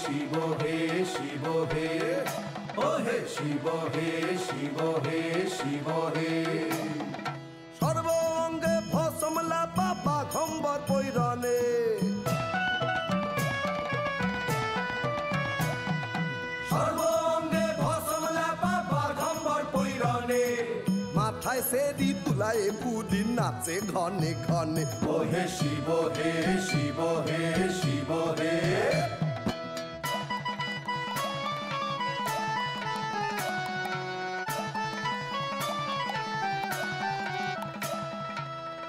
শিব হে শিব হে ও হে শিব হে শিব হে শিব হে সর্বঙ্গে ভসমলা বাবা ঘম্বর পৈরনে সর্বঙ্গে ভসমলা বাবা ঘম্বর পৈরনে মাথায় সেরি তুলায় বুড়ি নাচে ঘনে ঘনে ও হে শিব হে শিব হে শিব হে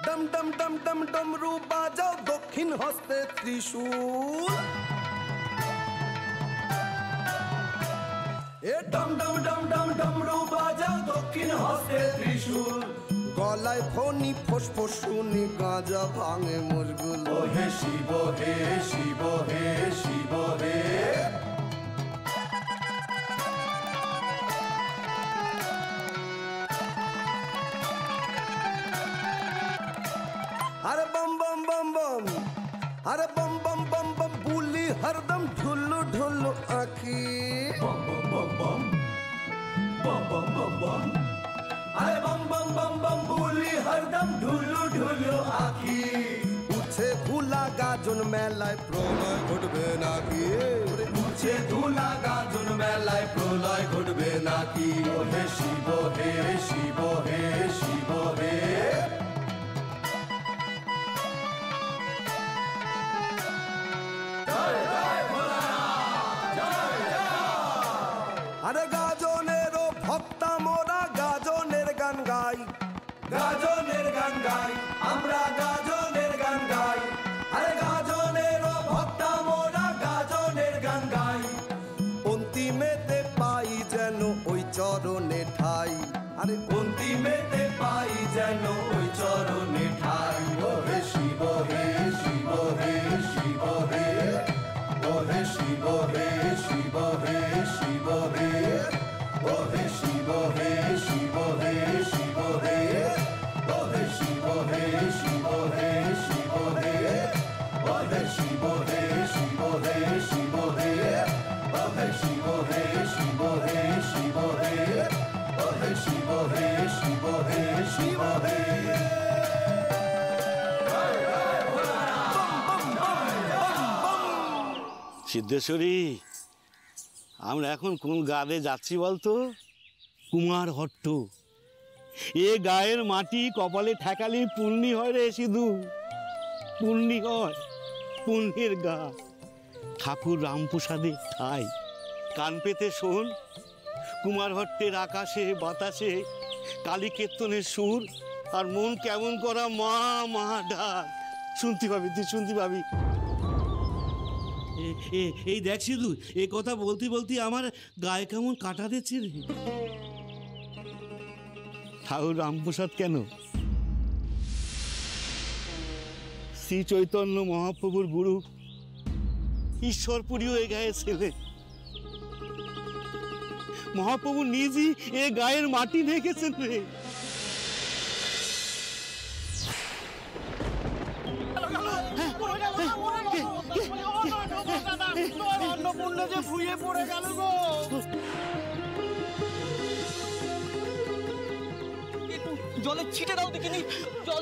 ডম ডম ডম ডম ডমরু বাজাও দক্ষিণ হস্তে ত্রিশূল এ ডম ডম ডম ডম ডমরু বাজাও দক্ষিণ হস্তে ত্রিশূল গলায় ফণি ফোসফোস শুনি গাঁজা ভাঙে মুশগুল ও হে শিব হে শিব হে শিব হে अरे बम बम बम बम अरे बम बम बम बम बुली हरदम ढुल्लू ढुल्लू आखी बम बम बम बम बम बम बम बम अरे बम बम बम बम बोली हरदम ढुलू ढुलू आखी उठे भूला गाजन मेलाয় প্রলয় ঘটবে নাকি উঠছে ধুলা গাজন মেলায় প্রলয় ঘটবে নাকি ও হে শিব হে শিব হে শিব হে আরে গাজনেরও ভক্তা মোরা গাজনের গান গাই গাজনের গান গাই আমরা গাজনের গান গাই আরে গাজনেরও ভক্তা মোরা গাজনের গান গাই অন্তিমেতে পাই যেন ওই চরণে ঠাই আরে অন্তিমেতে পাই যেন ওই চরণে ঠাই ও হে শিব হে শিব হে শিব হে ও হে শিব হে শিব হে শিব হে ও হে শিব হে শিব হে শিব হে ও হে শিব হে শিব হে শিব হে ও হে শিব হে শিব হে শিব হে ও হে শিব হে শিব হে শিব হে ও হে শিব হে শিব হে শিব হে সিদ্ধেশ্বরী, আমরা এখন কোন গাঁয়ে যাচ্ছি বলতো? কুমার হট্ট। এ গায়ের মাটি কপালে ঠেকালি পুণ্যি হয় রে সিধু, পুণ্যি হয়, পুণ্যের গা। ঠাকুর রামপ্রসাদে ঠাই। কান পেতে শোন, কুমার হট্টের আকাশে বাতাসে কালী কীর্তনের সুর, আর মন কেমন করা মা মা ডাক শুনতে পাবি, তুই শুনতে পাবি। এই দেখ সিধু, এ কথা বলতে বলতে আমার গায়ে কেমন কাটা দিচ্ছে রে। ঠাকুর রামপ্রসাদ কেন, শ্রী চৈতন্য মহাপ্রভুর গুরু ঈশ্বরপুরীও এ গায়ে ছেলে। মহাপ্রভু নিজই এ গায়ের মাটি রেখেছেন রে। জলের ছিটে দাও দেখিনি।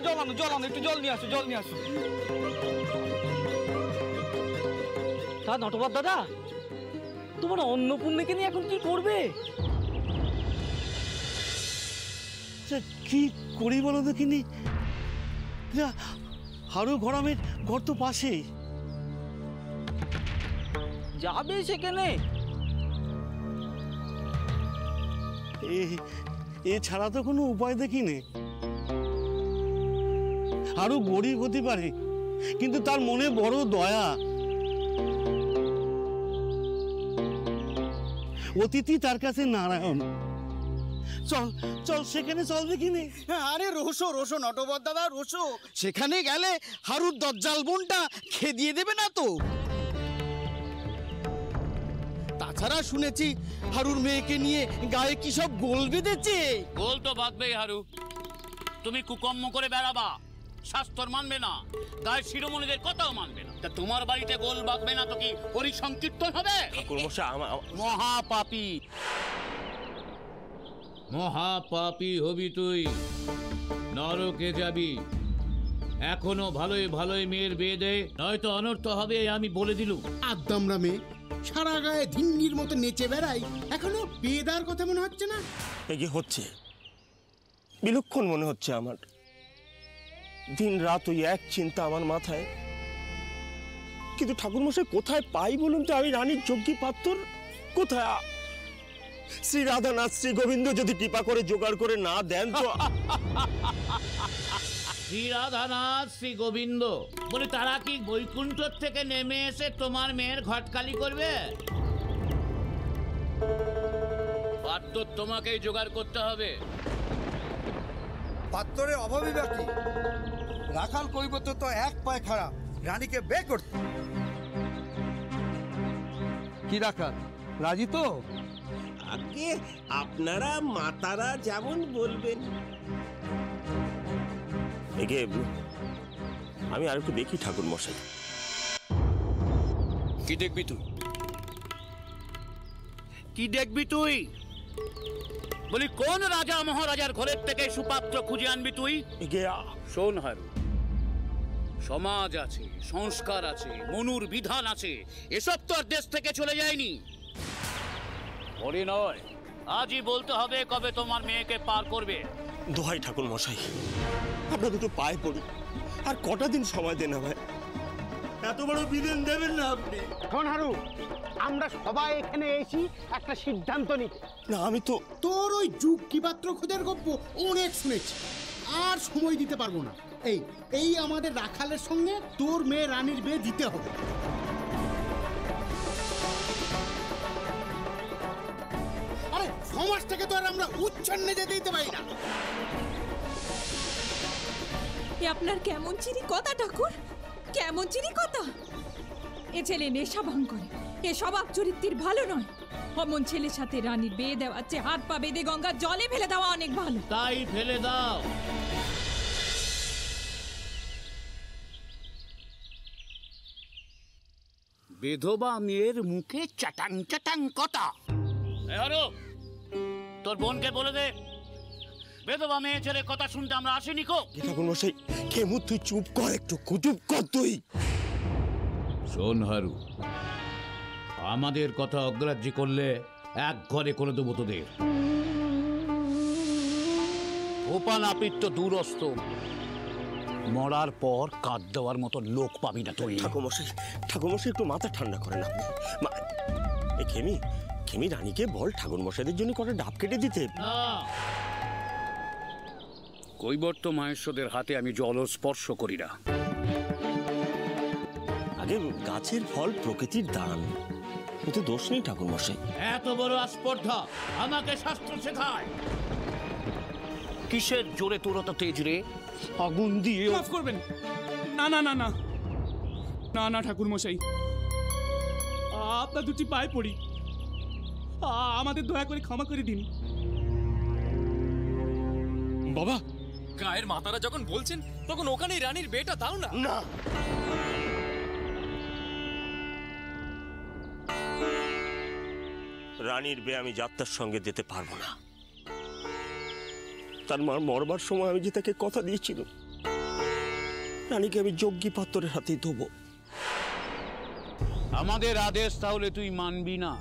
জল আনো, একটু জল নিয়ে আসো। তা নটবর দাদা, তোমার অন্নপূর্ণাকে নিয়ে এখন কি করবে? কি করি বলো দেখিনি? হারু ঘরামের ঘর তো পাশে, যাবে সেখানে। এছাড়া তো কোনো উপায় দেখি নে। আরো গরিব হতে পারে, কিন্তু তার মনে বড় দয়া। অতিথি তার কাছে নারায়ণ। চল চল সেখানে চল দেখি নে। আরে রোসো নটবর দাদা, রোসো। সেখানে গেলে হারুর দজ্জাল বোনটা খেদিয়ে দেবে না তো? তাছাড়া শুনেছি হারুর মেয়েকে নিয়ে গায়ে কি সব গোল বেঁধেছে। গোল তো বাঁধবেই হারু। তুমি কুকর্ম করে বেড়াবা, শাস্ত্র মানবে না, গায়ের শিরোমণিদের কথাও মানবে না। তা তোমার বাড়িতে গোল বাঁধবে না তো কি পরিসংকীর্তন হবে? মহাপাপী, মহাপাপী হবি তুই, নরকে যাবি। এখনো ভালোই ভালোই মেয়ের বিয়ে দে, নয়তো অনর্থ হবে, আমি বলে দিলুম। আদ্দামরা মেয়ে সারা গায়ে ধিঙ্গির মতো নেচে বেড়াই, এখনো বিয়ে দেওয়ার কথা মনে হচ্ছে না? এগিয়ে হচ্ছে, বিলক্ষণ মনে হচ্ছে আমার। দিন রাত ওই এক চিন্তা আমার মাথায়। কিন্তু ঠাকুরমশাই কোথায় পাই বলুন তো আমি রানীর যজ্ঞী পাত্র? কোথায়? শ্রী রাধানাথ শ্রী গোবিন্দ যদি কৃপা করে জোগাড় করে না দেন তো। শ্রী রাধানাথ শ্রী গোবিন্দ বলে তারা কি বৈকুণ্ঠ থেকে নেমে এসে তোমার মেয়ের ঘটকালি করবে? পাত্র তোমাকেই জোগাড় করতে হবে। পাত্রের অভাবী ব্যক্তি রাখাল কৈবত্য তো এক পায়ে খাড়া, রানীকে বে করতে। কি রাখাল রাজি তো? আগে আপনারা মাতারা যেমন বলবেন। এগে আমি আর একটু দেখি ঠাকুর মশাই। কি দেখবি তুই? কি দেখবি তুই? বলি কোন রাজা মহারাজার ঘরের থেকে সুপাত্র খুঁজে আনবি তুই? এগে শোন হারু, সমাজ আছে, সংস্কার আছে, মনুর বিধান আছে, এসব তো আর দেশ থেকে চলে যায়নি। বলি নয়, আজই বলতে হবে কবে তোমার মেয়েকে পার করবে। দোহাই ঠাকুর মশাই, আপনার দুটো পায়ে পড়ি, আর কটা দিন সময় দেন আমায়। এত বড় বিধান দেবেন না আপনি? শোন হারু, আমরা সবাই এখানে এসি একটা সিদ্ধান্ত নিতে। না আমি তো তোর ওই যুগ কি পাত্র খোঁজার গপ্প অনেক শুনেছি, আর সময় দিতে পারবো না। এই এই আমাদের রাখালের সঙ্গে তোর মেয়ে রানীর বিয়ে দিতে হবে। আরে সমাজটাকে তো আর আমরা উচ্ছন্নে যেতে দিতে পারি না। আপনার কেমন চিনি কথা ঠাকুর, কেমন চিনি কথা? এ ছেলে নেশা ভাঙ করে, এ স্বভাব চরিত্রের ভালো নয়। অমন ছেলের সাথে রানীর বিয়ে দেওয়ার চেয়ে হাত পা বেঁধে গঙ্গার জলে ফেলে দেওয়া অনেক ভালো। তাই ফেলে দাও। বিধবা মেয়ের মুখে চাটাং চাটাং কথা। আরো তোর বোনকে বলে দে, বিধবা মেয়ে ছেলে কথা শুনতে আমরা আসিনি। ঠাকুর মশাই কেমন তুই চুপ কর, একটু চুপ কর তুই। শোন হারু, আমাদের কথা অগ্রাহ্য করলে এক ঘরে করে দেবো তোদের। ওপা নাপিত তো দূরস্থ, মরার পর কাঁদ দেওয়ার মতো লোক পাবি না তুই। ঠাকুরমশাই একটু মাথা ঠান্ডা করেন আপনি। খেমি রানীকে বল ঠাকুর মশাইদের জন্য করে ডাব কেটে দিতে। না, কৈবর্ত মাহেশ্বরদের হাতে আমি জল স্পর্শ করি না। আগে গাছের ফল প্রকৃতির দান, ওতে দোষ নেই ঠাকুর মশাই। এত বড় আস্পর্ধা আমাকে শাস্ত্র শেখায়। কিসের জোরে তোর তো তেজ রে? আগুন দিয়ে। মাফ করবেন। না না না না না না ঠাকুর মশাই, আপনার দুটি পায়ে পড়ি, আমাদের দয়া করে ক্ষমা করে দিন। বাবা, গায়ের মাতারা যখন বলছেন তখন ওখানেই রানীর বিয়েটা দাও না। না, রানীর বিয়ে আমি যাত্রার সঙ্গে যেতে পারবো না। তার মার মরবার সময় আমি যে তাকে কথা দিয়েছিল রানীকে আমি যজ্ঞী পাত্রের হাতেই দেবো। আমাদের আদেশ তাহলে তুই মানবি না?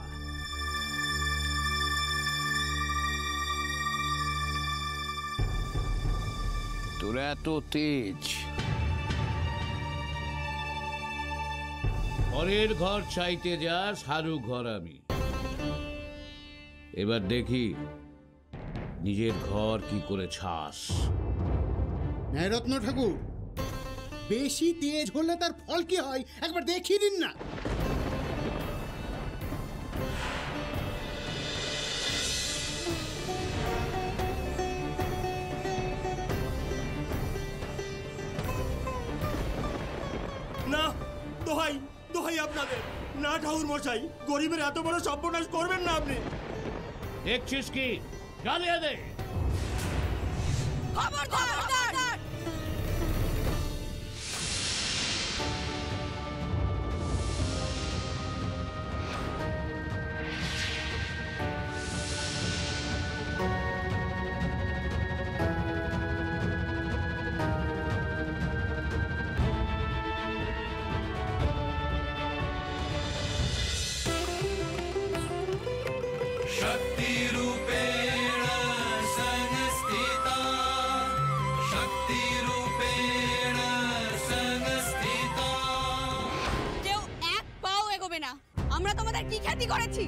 তোর এত তেজ? পরের ঘর চাইতে যা, সারু ঘর আমি। এবার দেখি নিজের ঘর কি করে ছাস। ন্যায়রত্ন ঠাকুর, বেশি তেজ হলে তার ফল কি হয় একবার দেখিয়ে দিন না। না, দোহাই দোহাই আপনাদের, না ঠাকুর মশাই, গরিবের এত বড় সর্বনাশ করবেন না আপনি। দেখছিস কি? জ্বালিয়ে দে। আমরা তোমাদের কি ক্ষতি করেছি?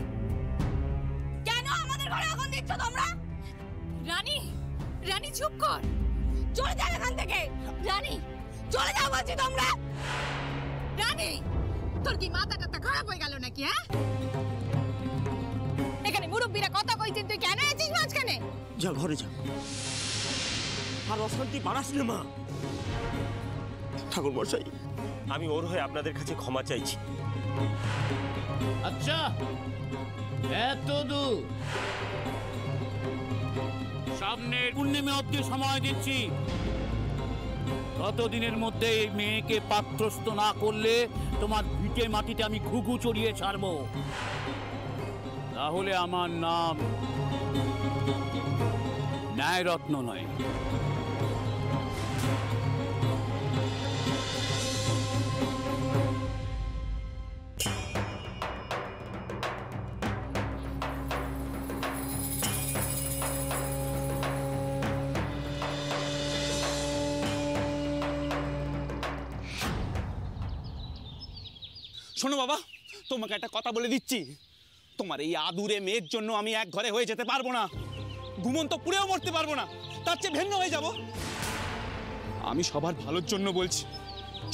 কেন আমাদের ঘরে আগুন দিচ্ছ তোমরা? রানী, রানী চুপ কর, চলে যাও এখান থেকে। রানী চলে যাও বলছি তোমরা। রানী, তোর কি মাথাটা খারাপ হয়ে গেল নাকি? হ্যাঁ, এখানে মুরব্বীরা কথা কইছেন, তুই কেন আছিস মাঝখানে? যা ঘরে যা, আর অশান্তি বাড়াস না মা। ঠাকুর মশাই, আমি ওর হয়ে আপনাদের কাছে ক্ষমা চাইছি। আচ্ছা, এত দূর, সামনের পূর্ণিমা অবধি সময় দিচ্ছি। ততদিনের মধ্যে এই মেয়েকে পাত্রস্থ না করলে তোমার ভিটে মাটিতে আমি ঘুঘু চড়িয়ে ছাড়বো। তাহলে আমার নাম ন্যায়রত্ন নয়। শোনো বাবা, তোমাকে একটা কথা বলে দিচ্ছি, তোমার এই আদুরে মেয়ের জন্য আমি এক ঘরে হয়ে যেতে পারবো না, ঘুমন্ত পুড়েও মরতে পারবো না, তার চেয়ে ভিন্ন হয়ে যাব। আমি সবার ভালোর জন্য বলছি,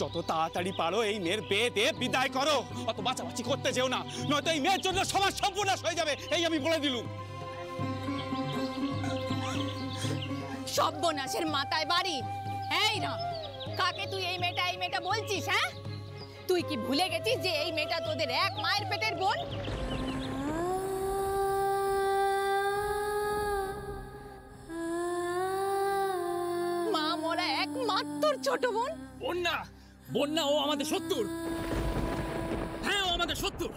যত তাড়াতাড়ি পারো এই মেয়ের বিয়ে দিয়ে বিদায় করো, অত বাঁচাবাচি করতে যেও না, নয়তো এই মেয়ের জন্য সমাজ সর্বনাশ হয়ে যাবে, এই আমি বলে দিলুম। সর্বনাশের মাথায় বাড়ি। এই না, কাকে তুই এই মেয়েটা বলছিস? হ্যাঁ, তুই কি ভুলে গেছিস যে এই মেয়েটা তোদের এক মায়ের পেটের বোন? মা মোরা একমাত্র ছোট বোন। বন্যা, বন্যা ও আমাদের শত্রু। হ্যাঁ, ও আমাদের শত্রু।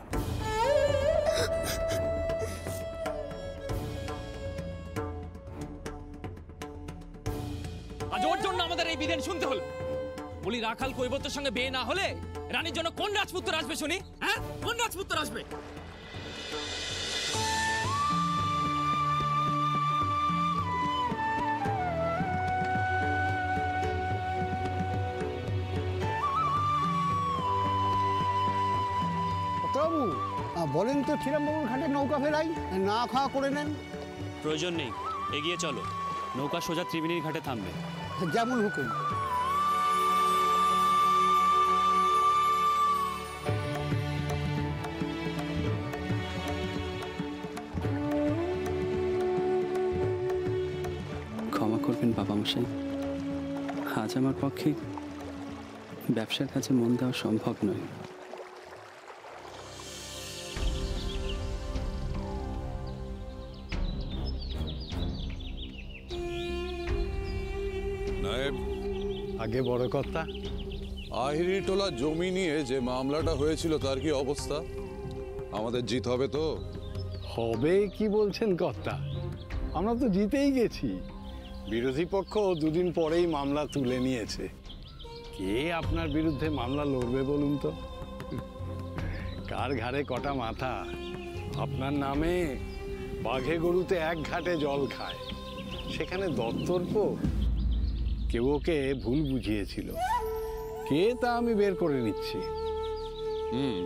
আজ ওর জন্য আমাদের এই বিধান শুনতে হলো। বলি, রাখাল কৈবত্যের সঙ্গে বিয়ে না হলে রানীর জন্য কোন রাজপুত্র আসবে শুনি? হ্যাঁ, কোন রাজপুত্র আসবে? বাবু বলেন তো, শ্রীরামবাবুর ঘাটে নৌকা ফেরাই, না খাওয়া করে নেন। প্রয়োজন নেই, এগিয়ে চলো, নৌকা সোজা ত্রিবেণীর ঘাটে থামবে। যেমন হুকুম। ক্ষমা করবেন বাবা মশাই, আজ আমার পক্ষে ব্যবসার কাজে মন দেওয়া সম্ভব নয়। আগে বড় কথা, আহিরি টোলা জমি নিয়ে যে মামলাটা হয়েছিল তার কি অবস্থা? আমাদের জিত হবে তো? হবে কি বলছেন কর্তা, আমরা তো জিতেই গেছি। বিরোধী পক্ষ দুদিন পরেই মামলা তুলে নিয়েছে। কে আপনার বিরুদ্ধে মামলা লড়বে বলুন তো? কার ঘাড়ে কটা মাথা? আপনার নামে বাঘে গরুতে এক ঘাটে জল খায়, সেখানে দত্তর্প কেউ ওকে ভুল বুঝিয়েছিল, কে তা আমি বের করে নিচ্ছি।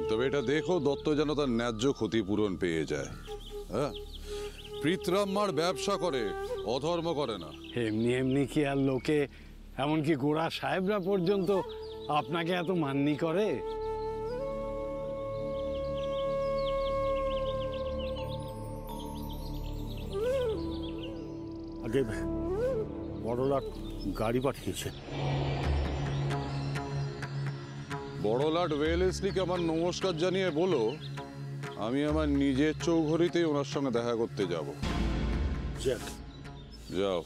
তবে এটা দেখো দত্ত যেন তার ন্যায্য ক্ষতিপূরণ পেয়ে যায়। হ্যাঁ, প্রীতরাম্মার ব্যবসা করে, অধর্ম করে না। এমনি এমনি কি আর লোকে, এমনকি গোড়া সাহেবরা পর্যন্ত আপনাকে এত মান্যি করে? আগে বড়লাট গাড়ি পাঠিয়েছে। বড়লাট ওয়েলেসলিকে আমার নমস্কার জানিয়ে বলো আমি আমার নিজের চৌঘরিতেই ওনার সঙ্গে দেখা করতে যাব। যাও।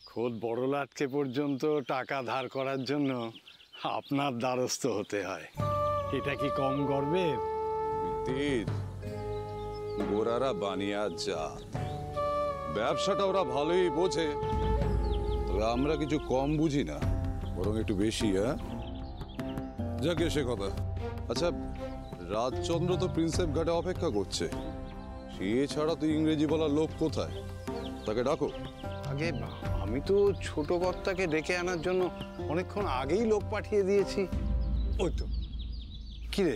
খোদ বড়লাটকে পর্যন্ত টাকা ধার করার জন্য আপনার দ্বারস্থ হতে হয়, এটা কি কম গর্বের? গোরারা বানিয়া জাত, ব্যবসাটা ওরা ভালোই বোঝে, তবে আমরা কিছু কম বুঝি না, বরং একটু বেশি। হ্যাঁ, যাকে সে কথা। আচ্ছা, রাজচন্দ্র তো প্রিন্সেপ ঘাটে অপেক্ষা করছে, সে ছাড়া তো ইংরেজি বলার লোক কোথায়? তাকে ডাকো। আগে আমি তো ছোট কর্তাকে ডেকে আনার জন্য অনেকক্ষণ আগেই লোক পাঠিয়ে দিয়েছি। ওই তো, কি রে,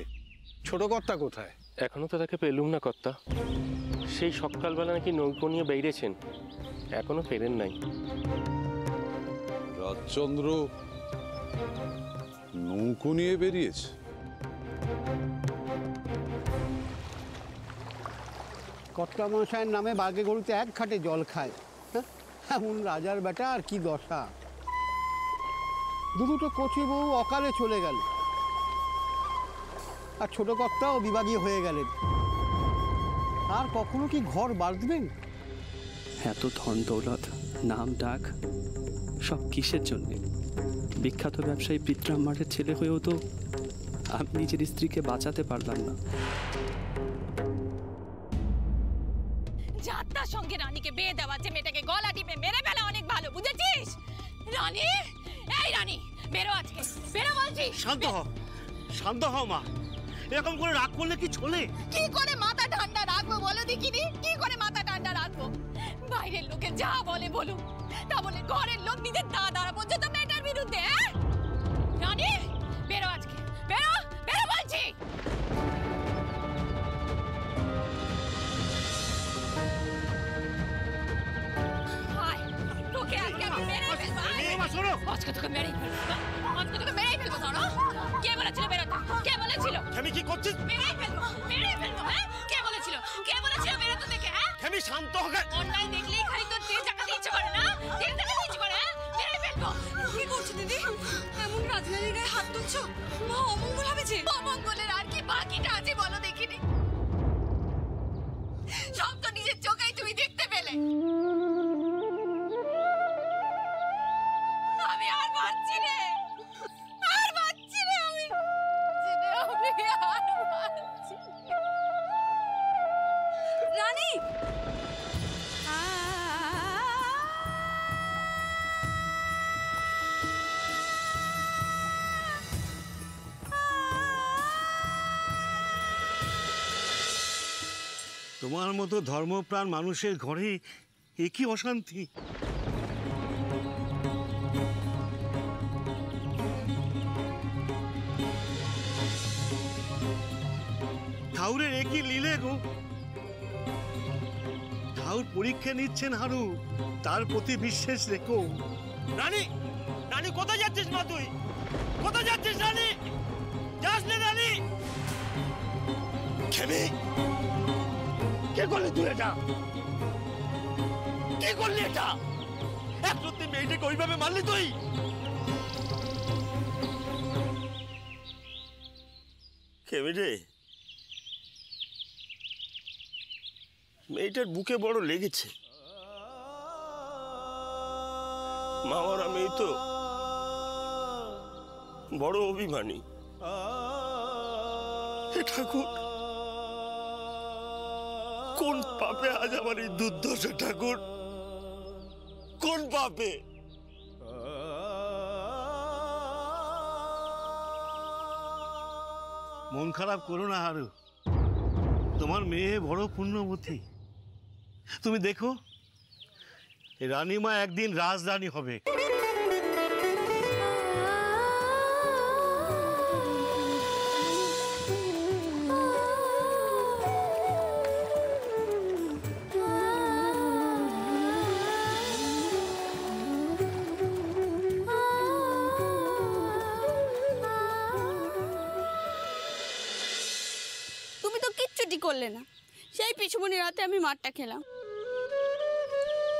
ছোট কর্তা কোথায়? এখনো তো তাকে পেলুম না কর্তা। সেই সকালবেলা নাকি নৌকো নিয়ে বেরিয়েছেন, এখনো ফেরেন নাই। রাজচন্দ্র নৌকো নিয়ে বেরিয়েছে? কর্তা মশাইয়ের নামে বাঘে গরুতে এক খাটে জল খায়। হ্যাঁ, এমন রাজার বেটা আর কি দশা। দুটো কচি বউ অকালে চলে গেল, আর ছোট কর্তাও বিভাগী হয়ে গেলেন। আর কখনো কি ঘর বাঁধবেন? এত ধন দৌলত, নাম ডাক সব কিসের জন্যে? বিখ্যাত ব্যবসায়ী পিতরাম্মারের ছেলে হয়েও তো আমি নিজের স্ত্রীকে বাঁচাতে পারলাম না। যাত্রার সঙ্গে রানীকে বিয়ে দেওয়াচ্ছে, মেয়েটাকে গলা টিপে মেরে ফেলা অনেক ভালো, বুঝেছিস? রানী, এই রানী, বেরো আজকে, বেরো বলছি। শান্ত হ, শান্ত হ মা। এরকম করে রাগ করলে কি চলে? কি করে মাথা ঠান্ডা রাখবো বলো দেখিনি? কি করে মাথা ঠান্ডা রাখবো? বাইরের লোকে যা বলে বলুক, তা বলে ঘরের লোক নিজের দাদারা পর্যন্ত মেয়েটার বিরুদ্ধে। রানী, বেরো আজকে, বেরো, বেরো বলছি। তোকে আজকে আমি মেরেই ফেলবো। আজকে তোকে মেরেই ফেলবো, আজকে তোকে মেরেই ফেলবো। ধরো, কে বলেছিল বেরোতে? কে বলেছিল? আমি কি করছিস? মেরেই ফেলবো, মেরেই ফেলবো। হ্যাঁ, কে বলেছিল? কে বলেছিল বেরোতে থেকে? হ্যাঁ, আমি শান্ত হ। অন্যায় দেখলেই খালি তোর তেল চাকাতে ইচ্ছে করে না? তেল চাকাতে ইচ্ছে করে? হ্যাঁ, মেরেই ফেলবো। কি করছো দিদি? এমন রাজনারীর গায়ে হাত তুলছো? মা অমঙ্গল হবে যে। অমঙ্গলের আর কি বাকিটা আছে বলো দেখিনি? সব তো নিজের চোখেই তুমি দেখতে পেলে। আমি আর পারছি রে, আর পারছি রে, আমি আর পারছি। রানী, তোমার মতো ধর্মপ্রাণ মানুষের ঘরে এ কি অশান্তি! ঠাউরের একই লীলে গো। ঠাউর পরীক্ষা নিচ্ছেন হারু, তার প্রতি বিশ্বাস রেখো। রানী, রানী কোথায় যাচ্ছিস মা? তুই কোথায় যাচ্ছিস রানী? যাস না রানী। খেমি, কে করলি তুই এটা? কে করলি এটা? এক সত্যি মেয়েটাকে ওইভাবে মারলি তুই? খেমি রে, মেয়েটার বুকে বড় লেগেছে। মামারা মেয়ে তো বড় অভিমানী। ঠাকুর, কোন পাপে আজ আমার এই দুর্দশা ঠাকুর? কোন পাপে? মন খারাপ করো না হারু, তোমার মেয়ে বড় পুণ্যবতী। তুমি দেখো, রানীমা একদিন রাজরানী হবে। তুমি তো কিচ্ছুটি করলে না। সেই পিসুমণি রাতে আমি মারটা খেলাম,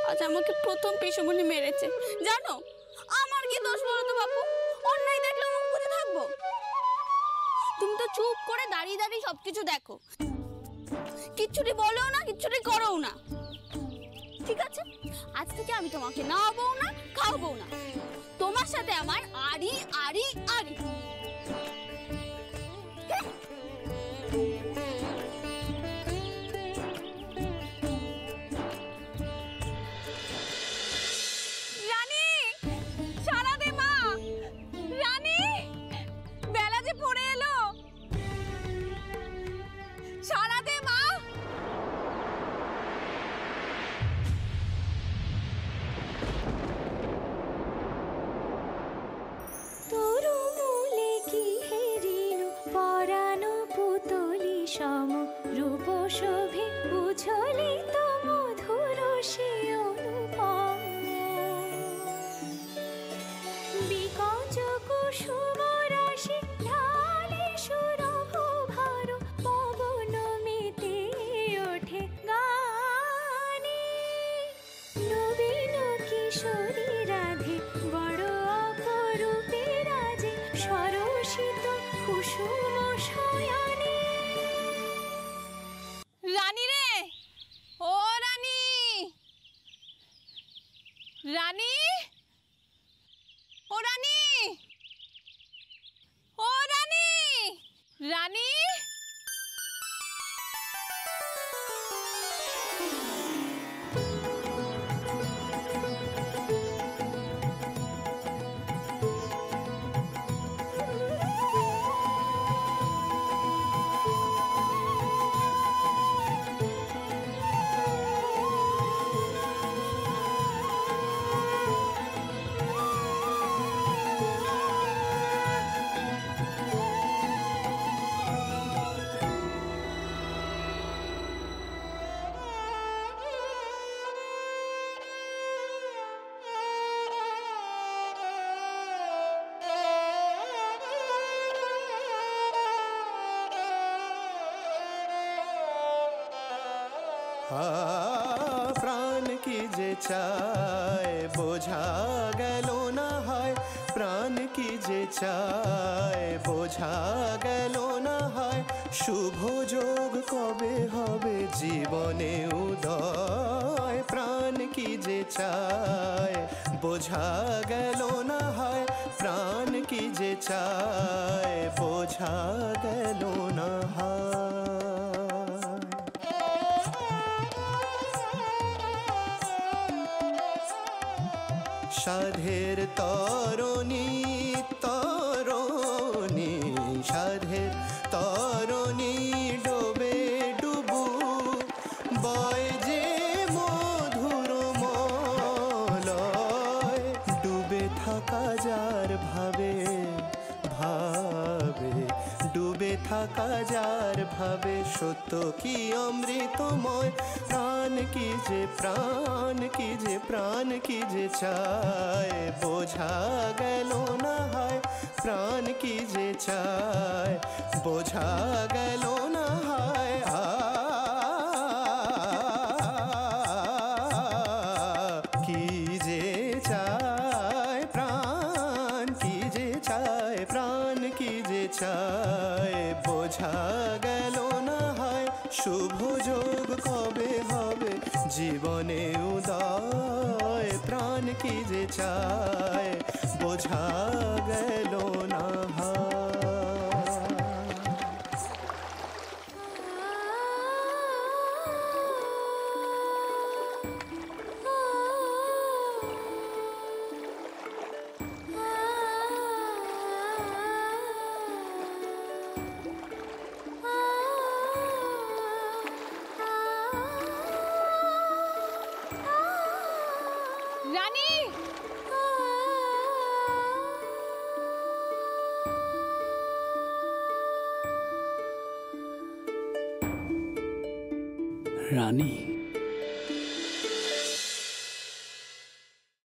আজ আমাকে প্রথম পিসুমণি মেরেছে। জানো আমার কি দোষ বলো তো বাপু? অন্যায় দেখলে মুখ বুঝে থাকবো? তুমি তো চুপ করে দাঁড়িয়ে দাঁড়িয়ে সবকিছু দেখো, কিচ্ছুটি বলো না, কিচ্ছুটি করো না। ঠিক আছে, আজ থেকে আমি তোমাকে নাওয়াবো না, খাওয়াবো না। তোমার সাথে আমার আড়ি আড়ি আড়ি। রানী, সারা দে মা। রানী, বেলা যে পড়ে এলো, সারা দে মা। তরু মূলে সম রূপ শোভে উজ্জ্বলিত মধুর সে অনুপম বিকচ কুসুম রাশি ঢালে সুরভ ভার পবন মেতে ওঠে গানে নবীন কিশোরী রাধে বড় অপরূপে রাজে সরসিত কুসুম শয়নে। রানী রে, ও রানী, রানী, ও রানী, ও রানী, রানী। প্রাণ কি যে চায় বোঝা গেল না হয়, প্রাণ কি যে চায় বোঝা গেল না হয়, শুভ যোগ কবে হবে জীবনে উদয়। প্রাণ কি যে চায় বোঝা গেল না হয়, প্রাণ কি যে চায় বোঝা গেল না হয়। সাধের তরণী তরণী, সাধের তরণী ডোবে ডুবু, বয় যে মধুর মলয়। ডুবে থাকা যার ভাবে ভাবে, ডুবে থাকা যার ভাবে, সত্য কি অমৃতময়। প্রাণ কি যে প্রাণ কি যে প্রাণ কি যে চায় বোঝা গেল না হয়, প্রাণ কি যে চায় বোঝা গেল না হয়। কি যে চায় প্রাণ কি যে চায়, প্রাণ কি যে চায় বোঝা গেল না হয়, শুভ যোগ কবে হবে জীবনে উদয়। প্রাণ কি যে চায় বোঝা গেল না হয়। রানী, রানী